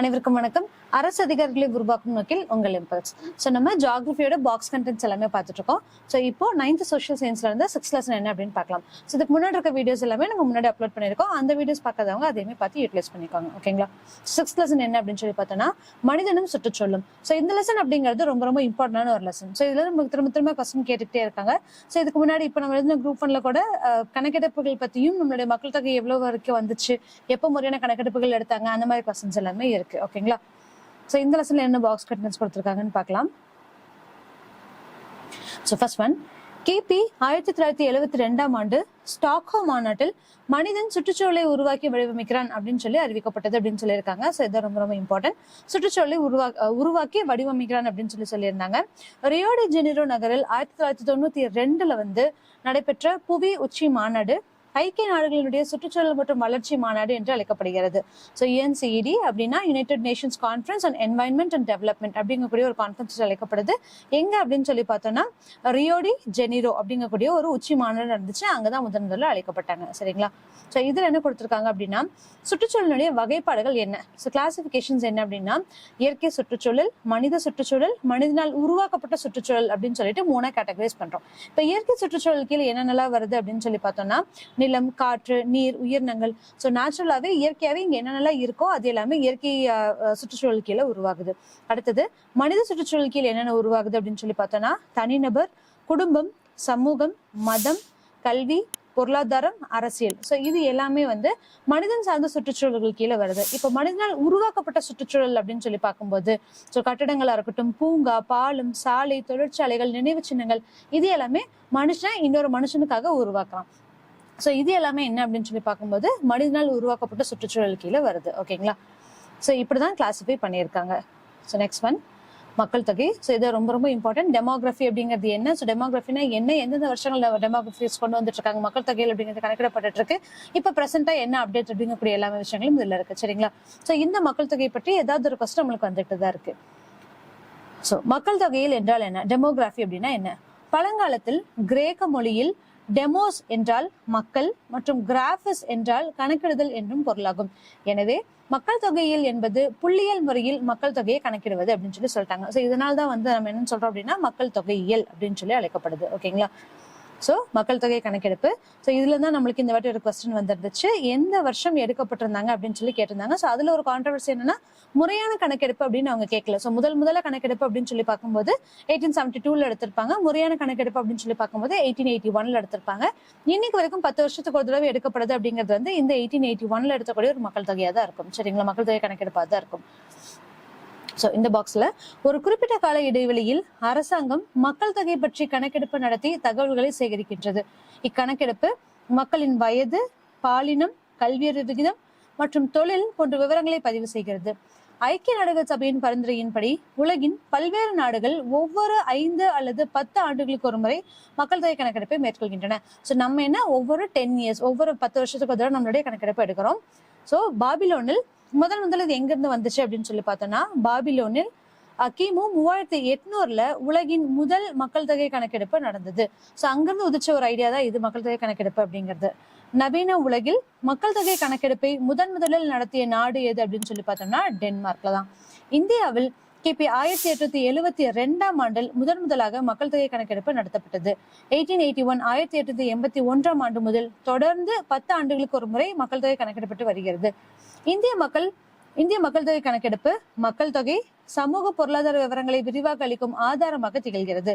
அனைவருக்கும் வணக்கம். அரசு அதிகாரிகளை உருவாக்கும் நோக்கில் உங்கள் இம்பல்ஸ். ஸோ நம்ம ஜியாகிரபியோட பாக்ஸ் கண்டென்ட்ஸ் எல்லாமே பார்த்துட்டு இருக்கோம். ஸோ இப்போ 9th சோஷியல் சயின்ஸ்ல இருந்து 6th லெசன் என்ன அப்படின்னு பார்க்கலாம். ஸோ இதுக்கு முன்னாடி இருக்க வீடியோஸ் எல்லாமே நம்ம முன்னாடி அப்லோட் பண்ணிருக்கோம். அந்த வீடியோஸ் பார்க்காதவங்க அதையுமே பார்த்து யூட்டிலைஸ் பண்ணிக்கோங்க. ஓகேங்களா? 6th லெசன் என்ன அப்படின்னு சொல்லி பார்த்தோம்னா மனிதனும் சுற்றுச்சூழலும். ஸோ இந்த லெசன் அப்படிங்கிறது ரொம்ப ரொம்ப இம்பார்ட்டன்டான ஒரு லெசன். ஸோ இதுல நமக்கு திரும்ப திரும்ப கொஸ்டின் கேட்டுக்கிட்டே இருக்காங்க. ஸோ இதுக்கு முன்னாடி இப்போ நம்ம எழுதின குரூப் 1ல கூட கணக்கெடுப்புகள் பத்தியும் நம்மளுடைய மக்கள் தொகை எவ்வளவு வரைக்கும் வந்துச்சு, எப்போ முறையான கணக்கெடுப்புகள் எடுத்தாங்க, அந்த மாதிரி கொஸ்டின்ஸ் எல்லாமே இருக்கு. ஓகேங்களா? சோ இந்த லெசன்ல என்ன பாக்ஸ் கண்டென்ட்ஸ் கொடுத்திருக்காங்கன்னு பார்க்கலாம். சோ ஃபர்ஸ்ட் ஒன், கிபி 1972ஆம் ஆண்டு ஸ்டாக்ஹோம் மாநாட்டில் மனிதன் சுற்றுச்சூழலை உருவாக்கி வடிவமைக்கிறான் அப்படின்னு சொல்லி அறிவிக்கப்பட்டது அப்படின்னு சொல்லியிருக்காங்க. ஸோ இது ரொம்ப ரொம்ப இம்பார்ட்டன்ட். சுற்றுச்சூழலை உருவாக்கி வடிவமைக்கிறான் அப்படின்னு சொல்லியிருந்தாங்க. ரியோ டி ஜெனிரோ நகரில் 1992 நடைபெற்ற புவி உச்சி மாநாடு ஐக்கிய நாடுகளினுடைய சுற்றுச்சூழல் மற்றும் வளர்ச்சி மாநாடு என்று அழைக்கப்படுகிறது. ஸோ UNCED அப்படின்னா United Nations conference on environment and development அப்படிங்கக்கூடிய ஒரு கான்ஃபரன்ஸ் அழைக்கப்படுது. எங்க அப்படின்னு சொல்லி பார்த்தோம்னா ரியோ டி ஜெனிரோ அப்படிங்கக்கூடிய ஒரு உச்சி மாநாடு நடந்துச்சு. அங்கதான் முதல்ல அழைக்கப்பட்டாங்க. சரிங்களா? ஸோ இதுல என்ன கொடுத்திருக்காங்க அப்படின்னா சுற்றுச்சூழலுடைய வகைப்பாடுகள் என்ன, ஸோ கிளாசிபிகேஷன்ஸ் என்ன அப்படின்னா இயற்கை சுற்றுச்சூழல், மனித சுற்றுச்சூழல், மனிதனால் உருவாக்கப்பட்ட சுற்றுச்சூழல் அப்படின்னு சொல்லிட்டு 3 கேட்டகரைஸ் பண்றோம். இப்ப இயற்கை சுற்றுச்சூழல் கீழே என்னென்னலாம் வருது அப்படின்னு சொல்லி பார்த்தோம்னா நிலம், காற்று, நீர், உயிரினங்கள். ஸோ நேச்சுரலாவே இயற்கையாவே இங்க என்னென்னலாம் இருக்கோ அது எல்லாமே இயற்கை சுற்றுச்சூழல் கீழே உருவாகுது. அடுத்தது மனித சுற்றுச்சூழல் கீழே என்னென்ன உருவாகுது அப்படின்னு சொல்லி பார்த்தோம்னா தனிநபர், குடும்பம், சமூகம், மதம், கல்வி, பொருளாதாரம், அரசியல். ஸோ இது எல்லாமே மனிதன் சார்ந்த சுற்றுச்சூழல்கள் கீழே வருது. இப்போ மனிதனால் உருவாக்கப்பட்ட சுற்றுச்சூழல் அப்படின்னு சொல்லி பார்க்கும்போது ஸோ கட்டடங்களா இருக்கட்டும், பூங்கா, பாலம், சாலை, தொழிற்சாலைகள், நினைவு சின்னங்கள், இது எல்லாமே மனுஷன் இன்னொரு மனுஷனுக்காக உருவாக்கலாம். ஸோ இது எல்லாமே என்ன அப்படின்னு சொல்லி பார்க்கும்போது மனிதனால் உருவாக்கப்பட்ட சுற்றுச்சூழல் கீழே வருது. ஓகேங்களா? ஸோ இப்படிதான் கிளாசிஃபை பண்ணியிருக்காங்க. ஸோ நெக்ஸ்ட் ஒன், மக்கள் தொகை. ஸோ இது ரொம்ப ரொம்ப இம்பார்ட்டன்ட். டெமோகிராஃபி அப்படிங்கிறது என்ன, ஸோ டெமோகிராஃபினா என்ன, எந்தெந்த வருஷங்கள் டெமோகிராஃபிஸ் கொண்டு வந்துட்டு இருக்காங்க, மக்கள் தொகையில் அப்படிங்கிறது கணக்கிடப்பட்டு இருக்கு. இப்போ பிரசென்டா என்ன அப்டேட் அப்படிங்கக்கூடிய எல்லா விஷயங்களும் இதுல இருக்கு. சரிங்களா? ஸோ இந்த மக்கள் தொகை பற்றி ஏதாவது ஒரு கொஸ்டின் நம்மளுக்கு வந்துட்டு தான் இருக்கு. ஸோ மக்கள் தொகையில் என்றால் என்ன, டெமோகிராஃபி அப்படின்னா என்ன? பழங்காலத்தில் கிரேக்க மொழியில் டெமோஸ் என்றால் மக்கள் மற்றும் கிராஃபிஸ் என்றால் கணக்கிடுதல் என்றும் பொருளாகும். எனவே மக்கள் தொகையியல் என்பது புள்ளியியல் முறையில் மக்கள் தொகையை கணக்கிடுவது அப்படின்னு சொல்லிட்டாங்க. ஸோ இதனால்தான் நம்ம என்ன சொல்றோம் அப்படின்னா மக்கள் தொகையியல் அப்படின்னு சொல்லி அழைக்கப்படுது. ஓகேங்களா? ஸோ மக்கள் தொகை கணக்கெடுப்பு. ஸோ இதுல தான் நம்மளுக்கு இந்த வாட்டி ஒரு கொஸ்டின் வந்துருந்துச்சு, எந்த வருஷம் எடுக்கப்பட்டிருந்தாங்க அப்படின்னு சொல்லி கேட்டிருந்தாங்க. ஸோ அதுல ஒரு கான்ட்ரவர்சி என்னன்னா முறையான கணக்கெடுப்பு அப்படின்னு அவங்க கேட்கல. ஸோ முதல்ல கணக்கெடுப்பு அப்படின்னு சொல்லி பார்க்கும்போது 1872ல எடுத்திருப்பாங்க. முறையான கணக்கெடுப்பு அப்படின்னு சொல்லி பார்க்கும்போது 1881ல எடுத்திருப்பாங்க. இன்னைக்கு வரைக்கும் 10 வருஷத்துக்கு ஒரு தடவை எடுக்கப்படுது அப்படிங்கிறது இந்த 1881ல எடுத்தக்கூடிய ஒரு மக்கள் தொகையா தான் இருக்கும். சரிங்களா? மக்கள் தொகை கணக்கெடுப்பா தான் இருக்கும். ஸோ இந்த பாக்ஸ்ல ஒரு குறிப்பிட்ட கால இடைவெளியில் அரசாங்கம் மக்கள் தொகை பற்றி கணக்கெடுப்பு நடத்தி தகவல்களை சேகரிக்கின்றது. இக்கணக்கெடுப்பு மக்களின் வயது, பாலினம், கல்வியறிவு விகிதம் மற்றும் தொழில் போன்ற விவரங்களை பதிவு செய்கிறது. ஐக்கிய நாடுகள் சபையின் பரிந்துரையின்படி உலகின் பல்வேறு நாடுகள் ஒவ்வொரு 5 அல்லது 10 ஆண்டுகளுக்கு ஒரு முறை மக்கள் தொகை கணக்கெடுப்பை மேற்கொள்கின்றன. ஸோ நம்ம என்ன ஒவ்வொரு 10 இயர்ஸ், ஒவ்வொரு 10 வருஷத்துக்கு ஒரு நம்மளுடைய கணக்கெடுப்பு எடுக்கிறோம். ஸோ பாபிலோனில் முதல்ல இது எங்க இருந்து வந்துச்சு அப்படின்னு சொல்லி பார்த்தோம்னா பாபிலோனில் கிமு 3800ல உலகின் முதல் மக்கள் தொகை கணக்கெடுப்பு நடந்தது. ஸோ அங்கிருந்து உதிச்ச ஒரு ஐடியா தான் இது மக்கள் தொகை கணக்கெடுப்பு அப்படிங்கிறது. நவீன உலகில் மக்கள் தொகை கணக்கெடுப்பை முதலில் நடத்திய நாடு எது அப்படின்னு சொல்லி பார்த்தோம்னா டென்மார்க்ல தான். இந்தியாவில் கிபி 1872ஆம் ஆண்டில் முதலாக மக்கள் தொகை கணக்கெடுப்பு நடத்தப்பட்டது. 1881 1881ஆம் ஆண்டு முதல் தொடர்ந்து 10 ஆண்டுகளுக்கு ஒரு முறை மக்கள் தொகை கணக்கெடுப்பட்டு வருகிறது. இந்திய மக்கள் தொகை கணக்கெடுப்பு மக்கள் தொகை, சமூக பொருளாதார விவரங்களை விரிவாக அளிக்கும் ஆதாரமாக திகழ்கிறது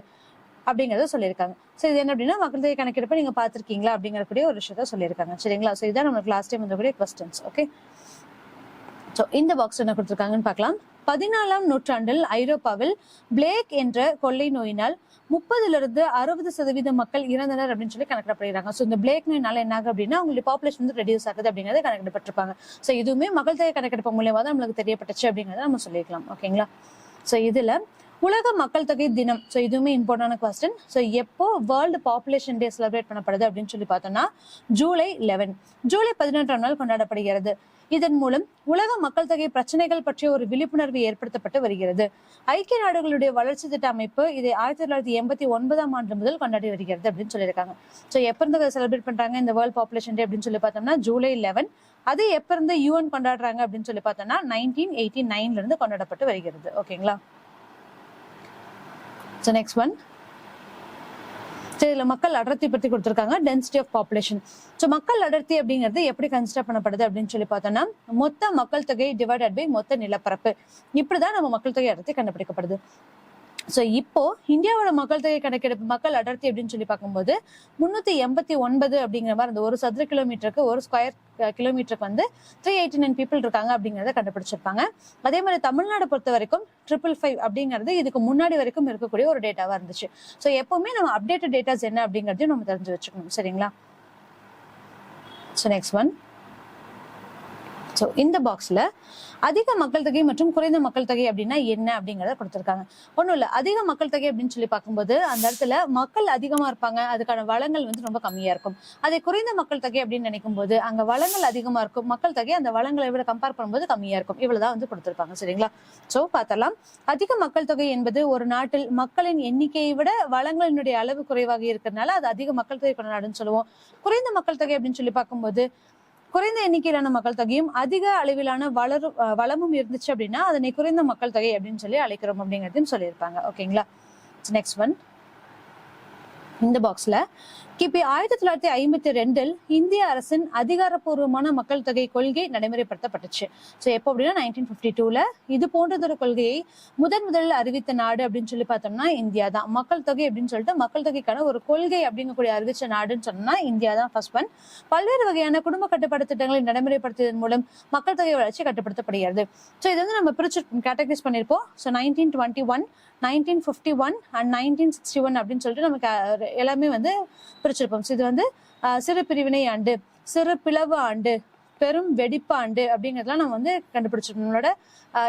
அப்படிங்கறத சொல்லியிருக்காங்க. சோ இது என்ன அப்படின்னா மக்கள் தொகை கணக்கெடுப்பு நீங்க பாத்திருக்கீங்களா அப்படிங்கக்கூடிய ஒரு விஷயத்த சொல்லியிருக்காங்க. சரிங்களா? சோ இதான் நமக்கு லாஸ்ட் டைம் வந்தக்கூடிய கொஸ்டின்ஸ். ஓகே, சோ இந்த பாக்ஸ் என்ன கொடுத்திருக்காங்கன்னு பார்க்கலாம். 14ஆம் நூற்றாண்டில் ஐரோப்பாவில் பிளேக் என்ற கொள்ளை நோயினால் 30லிருந்து 60% மக்கள் இறந்தனர் அப்படின்னு சொல்லி கணக்கிடப்படுகிறாங்க. ஸோ இந்த பிளேக் நோயினால என்ன ஆகும் அப்படின்னா அவங்களுடைய பாப்புலேஷன் ரெடியூஸ் ஆகுது அப்படிங்கறது கணக்கிடப்பட்டிருப்பாங்க. ஸோ இதுவுமே மக்கள் தொகை கணக்கெடுப்பு மூலியமா தான் நம்மளுக்கு தெரியப்பட்டுச்சு அப்படிங்கறத நம்ம சொல்லிக்கலாம். ஓகேங்களா? ஸோ இதுல உலக மக்கள் தொகை தினம், ஸோ இதுவுமே இம்பார்ட்டன்டான கொஸ்டின். ஸோ எப்போ வேர்ல்டு பாப்புலேஷன் டே செலிப்ரேட் பண்ணப்படுது அப்படின்னு சொல்லி பார்த்தோம்னா ஜூலை 11, ஜூலை 11ஆம் நாள் கொண்டாடப்படுகிறது. இதன் மூலம் உலக மக்கள் தொகை பிரச்சனைகள் பற்றிய ஒரு விழிப்புணர்வு ஏற்படுத்தப்பட்டு வருகிறது. ஐக்கிய நாடுகளுடைய வளர்ச்சி திட்ட அமைப்பு இதை 1989ஆம் ஆண்டு முதல் கொண்டாடி வருகிறது அப்படின்னு சொல்லியிருக்காங்க. ஸோ எப்ப இருந்து செலிப்ரேட் பண்றாங்க இந்த வேர்ல்ட் பாப்புலேஷன் டே அப்படின்னு சொல்லி பார்த்தோம்னா ஜூலை 11. அது எப்ப இருந்து யூஎன் கொண்டாடுறாங்க அப்படின்னு சொல்லி பார்த்தோம்னா 1989ல இருந்து கொண்டாடப்பட்டு வருகிறது. ஓகேங்களா? ஸோ நெக்ஸ்ட் ஒன், இதுல மக்கள் அடர்த்தி பற்றி கொடுத்திருக்காங்க, டென்சிட்டி ஆஃப் பாப்புலேஷன். ஸோ மக்கள் அடர்த்தி அப்படிங்கிறது எப்படி கன்சிடர் பண்ணப்படுது அப்படின்னு சொல்லி பார்த்தோம்னா மொத்த மக்கள் தொகை டிவைடட் பை மொத்த நிலப்பரப்பு, இப்படிதான் நம்ம மக்கள் தொகை அடர்த்தி கண்டுபிடிக்கப்படுது. ஸோ இப்போ இந்தியாவோட மக்கள் தொகை கணக்கெடுப்பு மக்கள் அடர்த்தி அப்படின்னு சொல்லி பார்க்கும்போது 389 அப்படிங்கிற மாதிரி அந்த ஒரு சதுர கிலோமீட்டருக்கு, ஒரு ஸ்கொயர் கிலோமீட்டருக்கு வந்து 389 பீப்புள் இருக்காங்க அப்படிங்கிறத கண்டுபிடிச்சிருப்பாங்க. அதே மாதிரி தமிழ்நாடு பொறுத்த வரைக்கும் 555 அப்படிங்கிறது இதுக்கு முன்னாடி வரைக்கும் இருக்கக்கூடிய ஒரு டேட்டாவா இருந்துச்சு. ஸோ எப்பவுமே நம்ம அப்டேட்டட் டேட்டாஸ் என்ன அப்படிங்கிறதையும் நம்ம தெரிஞ்சு வச்சுக்கணும். சரிங்களா? ஸோ நெக்ஸ்ட் ஒன், ஸோ இந்த பாக்ஸ்ல அதிக மக்கள் தொகை மற்றும் குறைந்த மக்கள் தொகை அப்படின்னா என்ன அப்படிங்கறத கொடுத்திருக்காங்க. ஒன்றும் இல்லை, அதிக மக்கள் தொகை அப்படின்னு சொல்லி பார்க்கும்போது அந்த இடத்துல மக்கள் அதிகமா இருப்பாங்க, அதுக்கான வளங்கள் வந்து ரொம்ப கம்மியா இருக்கும். அதே குறைந்த மக்கள் தொகை அப்படின்னு நினைக்கும் போது அங்க வளங்கள் அதிகமா இருக்கும், மக்கள் தொகை அந்த வளங்களை விட கம்பேர் பண்ணும்போது கம்மியா இருக்கும். இவ்வளவுதான் வந்து கொடுத்திருப்பாங்க. சரிங்களா? ஸோ பார்த்தலாம், அதிக மக்கள் தொகை என்பது ஒரு நாட்டில் மக்களின் எண்ணிக்கையை விட வளங்களினுடைய அளவு குறைவாக இருக்கிறதுனால அது அதிக மக்கள் தொகை கொண்ட நாடுன்னு சொல்லுவோம். குறைந்த மக்கள் தொகை அப்படின்னு சொல்லி பார்க்கும்போது குறைந்த எண்ணிக்கையிலான மக்கள் தொகையும் அதிக அளவிலான வளமும் இருந்துச்சு அப்படின்னா அதனை குறைந்த மக்கள் தொகை அப்படின்னு சொல்லி அழைக்கிறோம் அப்படிங்கிறதையும் சொல்லியிருப்பாங்க. ஓகேங்களா? நெக்ஸ்ட் ஒன், இந்த பாக்ஸ்ல கிபி 1952 இந்திய அரசின் அதிகாரப்பூர்வமான மக்கள் தொகை கொள்கை நடைமுறைப்படுத்தப்பட்டுச்சு. ஸோ எப்போ அப்படின்னா 1952ல இது போன்றதொரு கொள்கையை முதலில் அறிவித்த நாடு அப்படின்னு சொல்லி பார்த்தோம்னா இந்தியா தான். மக்கள் தொகை அப்படின்னு சொல்லிட்டு மக்கள் தொகைக்கான ஒரு கொள்கை அப்படிங்கக்கூடிய அறிவிச்ச நாடுன்னு சொன்னா இந்தியா தான் ஃபர்ஸ்ட் ஒன். பல்வேறு வகையான குடும்ப கட்டுப்பாடு திட்டங்களை நடைமுறைப்படுத்துவதன் மூலம் மக்கள் தொகை வளர்ச்சி கட்டுப்படுத்தப்படுகிறது. ஸோ இது வந்து நம்ம பிரிச்சு கேட்டகரைஸ் பண்ணியிருப்போம். ஸோ 1921, 1951 அண்ட் 1961 அப்படின்னு சொல்லிட்டு நமக்கு எல்லாமே வந்து பிரிச்சிருப்போம். இது வந்து சிறு பிரிவினை ஆண்டு, சிறு பிளவு ஆண்டு, பெரும் வெடிப்பு ஆண்டு அப்படிங்கிறதுலாம் நம்ம வந்து கண்டுபிடிச்சிருக்கோம். நம்மளோட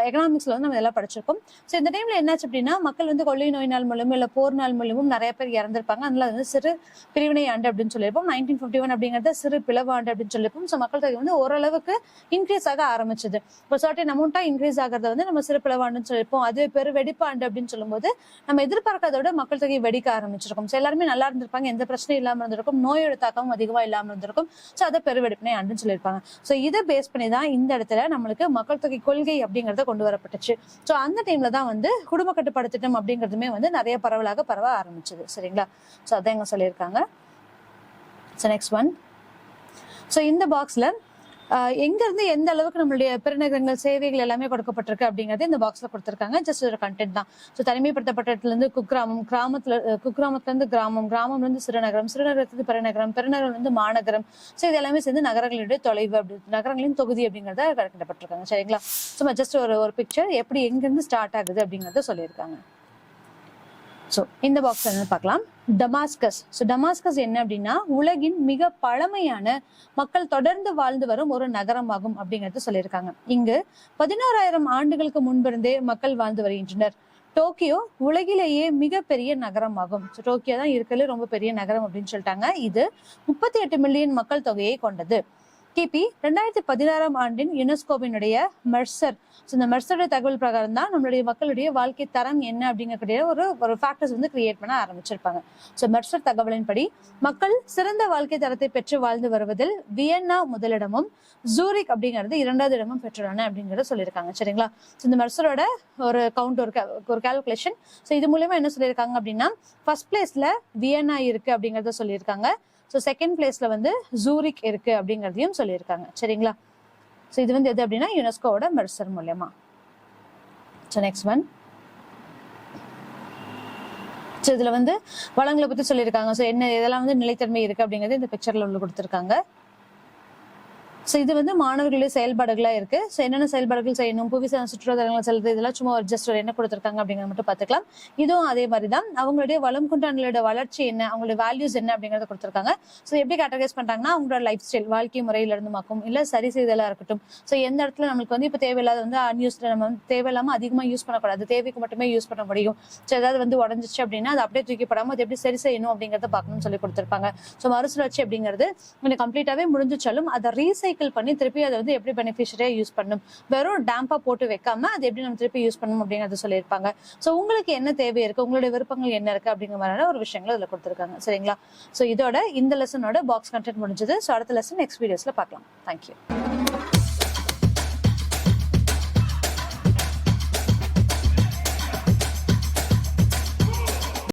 எக்கனாமிக்ஸ்ல வந்து நம்ம இதெல்லாம் படிச்சிருக்கோம். ஸோ இந்த டைம்ல என்னாச்சு அப்படின்னா மக்கள் வந்து கொள்ளை நோய் நாள் மூலமும் இல்லை போர் நாள் மூலமும் நிறைய பேர் இறந்திருப்பாங்க. அதனால அது வந்து சிறு பிரிவினை ஆண்டு அப்படின்னு சொல்லியிருப்போம். 1951 அப்படிங்கிறத சிறு பிளவு ஆண்டு அப்படின்னு சொல்லியிருப்போம். ஸோ மக்கள் தொகை வந்து ஓரளவுக்கு இன்க்ரீஸ் ஆக ஆரம்பிச்சது. இப்போ சர்டன் அமௌண்டா இன்க்ரீஸ் ஆகிறத வந்து நம்ம சிறு பிளவு ஆண்டுன்னு சொல்லியிருப்போம். அதுவே பெரு வெடிப்பு ஆண்டு அப்படின்னு சொல்லும்போது நம்ம எதிர்பார்க்காத விட மக்கள் தொகை வெடிக்க ஆரம்பிச்சிருக்கும். ஸோ எல்லாருமே நல்லா இருந்திருப்பாங்க, எந்த பிரச்சனையும் இல்லாமல் இருந்திருக்கும், நோயோட தாக்கமும் அதிகமாக இல்லாமல் இருந்திருக்கும். ஸோ அதை பெருவெடிப்பினை ஆண்டுன்னு சொல்லியிருப்பாங்க. ஸோ இதை பேஸ் பண்ணி தான் இந்த இடத்துல நம்மளுக்கு மக்கள் தொகை கொள்கை அப்படிங்கறத கொண்டு வரப்பட்டுச்சு. ஸோ அந்த டைம்ல தான் வந்து குடும்ப கட்டுப்பாடு திட்டம் அப்படிங்கிறதுமே வந்து நிறைய பரவ ஆரம்பிச்சது. சரிங்களா? ஸோ அதான் இங்க சொல்லியிருக்காங்க. ஸோ நெக்ஸ்ட் ஒன், ஸோ இந்த பாக்ஸ்ல எங்க இருந்து எந்த அளவுக்கு நம்மளுடைய பெருநகரங்கள் சேவைகள் எல்லாமே கொடுக்கப்பட்டிருக்கு அப்படிங்கறது இந்த பாக்ஸ்ல கொடுத்திருக்காங்க. ஜஸ்ட் ஒரு கண்டென்ட் தான். ஸோ தனிமைப்படுத்தப்பட்ட இடத்துல இருந்து குக்கிராமம், குக்கிராமத்துல இருந்து கிராமம், கிராமம்ல இருந்து சிறுநகரம், சிறுநகரத்துக்கு பெருநகரம், பெருநகரம் வந்து மாநகரம். ஸோ இது எல்லாமே சேர்ந்து நகரங்களுடைய தொலைவு அப்படி நகரங்களின் தொகுதி அப்படிங்கறத கணக்கிடப்பட்டிருக்காங்க. சரிங்களா? சும்மா ஜஸ்ட் ஒரு பிக்சர் எப்படி எங்க இருந்து ஸ்டார்ட் ஆகுது அப்படிங்கறத சொல்லியிருக்காங்க. ஸோ இந்த பாக்ஸ் என்ன பார்க்கலாம், டமாஸ்கஸ். ஸோ டமாஸ்கஸ் என்ன அப்படின்னா உலகின் மிக பழமையான மக்கள் தொடர்ந்து வாழ்ந்து வரும் ஒரு நகரமாகும் அப்படிங்கறது சொல்லியிருக்காங்க. இங்கு 11,000 ஆண்டுகளுக்கு முன்பிருந்தே மக்கள் வாழ்ந்து வருகின்றனர். டோக்கியோ உலகிலேயே மிகப்பெரிய நகரமாகும். டோக்கியோ தான் இருக்கிறதுல ரொம்ப பெரிய நகரம் அப்படின்னு சொல்லிட்டாங்க. இது 38 மில்லியன் மக்கள் தொகையை கொண்டது. கிபி 2016ஆம் ஆண்டின் யுனெஸ்கோவினுடைய மெர்சர், இந்த மெர்சருடைய தகவல் பிரகாரம் தான் நம்மளுடைய மக்களுடைய வாழ்க்கை தரம் என்ன அப்படிங்கக்கூடிய ஒரு ஃபேக்டர்ஸ் வந்து கிரியேட் பண்ண ஆரம்பிச்சிருப்பாங்க. ஸோ மெர்சர் தகவலின்படி மக்கள் சிறந்த வாழ்க்கை தரத்தை பெற்று வாழ்ந்து வருவதில் வியன்னா முதலிடமும் ஜூரிக் அப்படிங்கிறது 2வது இடமும் பெற்றுள்ளன அப்படிங்கறத சொல்லியிருக்காங்க. சரிங்களா? ஸோ இந்த மெர்சரோட ஒரு கவுண்ட் ஒரு கால்குலேஷன். ஸோ இது மூலமா என்ன சொல்லியிருக்காங்க அப்படின்னா ஃபர்ஸ்ட் பிளேஸ்ல வியன்னா இருக்கு அப்படிங்கறத சொல்லியிருக்காங்க. ஸோ செகண்ட் பிளேஸ்ல வந்து ஜூரிக் இருக்கு அப்படிங்கிறதையும் சொல்லியிருக்காங்க. சரிங்களா? ஸோ இது வந்து எது அப்படின்னா யுனெஸ்கோவோட மெர்சர் மூலமா. ஸோ நெக்ஸ்ட் ஒன், ஸோ இதுல வந்து வளங்களை பத்தி சொல்லியிருக்காங்க. ஸோ என்ன இதெல்லாம் வந்து நிலைத்தன்மை இருக்கு அப்படிங்கிறது இந்த பிக்சர்ல உள்ள கொடுத்துருக்காங்க. ஸோ இது வந்து மாணவர்களுடைய செயல்பாடுகளா இருக்கு. ஸோ என்னென்ன செயல்பாடுகள் செய்யணும், புவிசார் சுற்றுலாதலங்கள் செல்வது, இதெல்லாம் சும்மா ஒரு ஜஸ்ட் என்ன கொடுத்துருக்காங்க அப்படிங்கிறத மட்டும் பார்த்துக்கலாம். இதுவும் அதே மாதிரி தான். அவங்களுடைய வளம் குன்றான்களோட வளர்ச்சி என்ன, அவங்களுடைய வேல்யூஸ் என்ன அப்படிங்கறத கொடுத்துருக்காங்க. ஸோ எப்படி கேட்டகரைஸ் பண்றாங்கன்னா, அவங்களோட லைஃப் ஸ்டைல், வாழ்க்கை முறையில இருந்து மாக்கும், இல்ல சரி செய்தலா இருக்கட்டும். ஸோ எந்த இடத்துல நம்மளுக்கு வந்து இப்போ தேவையில்லாத வந்து அன்யூஸ்ட், நம்ம வந்து தேவையில்லாம அதிகமா யூஸ் பண்ணக்கூடாது, தேவைக்கு மட்டுமே யூஸ் பண்ண முடியும். ஸோ ஏதாவது வந்து உடஞ்சிச்சு அப்படின்னா அது அப்படியே தூக்கி போடாம அது எப்படி சரி செய்யணும் அப்படிங்கறத பார்க்கணும்னு சொல்லி கொடுத்துருப்பாங்க. ஸோ மறுசுழற்சி அப்படிங்கிறது கொஞ்சம் கம்ப்ளீட்டாவே முடிஞ்சிச்சாலும் அதை ரீசைக்கிள் பண்ணி திருப்பி அதை வந்து எப்படி பெனிஃபிஷியரியா யூஸ் பண்ணும், வெறும் டேம்பா போட்டு வைக்காம அதை எப்படி நம்ம திருப்பி யூஸ் பண்ணணும் அப்படிங்கறத சொல்லியிருப்பாங்க. ஸோ உங்களுக்கு என்ன தேவை இருக்கு, உங்களுடைய விருப்பங்கள் என்ன இருக்கு அப்படிங்கிற மாதிரியான ஒரு விஷயங்கள் இதுல கொடுத்துருக்காங்க. சரிங்களா? ஸோ இதோட இந்த லெசனோட பாக்ஸ் கண்டென்ட் முடிஞ்சது. ஸோ அடுத்த லெசன் நெக்ஸ்ட் வீடியோஸ்ல பார்க்கலாம். தேங்க்யூ.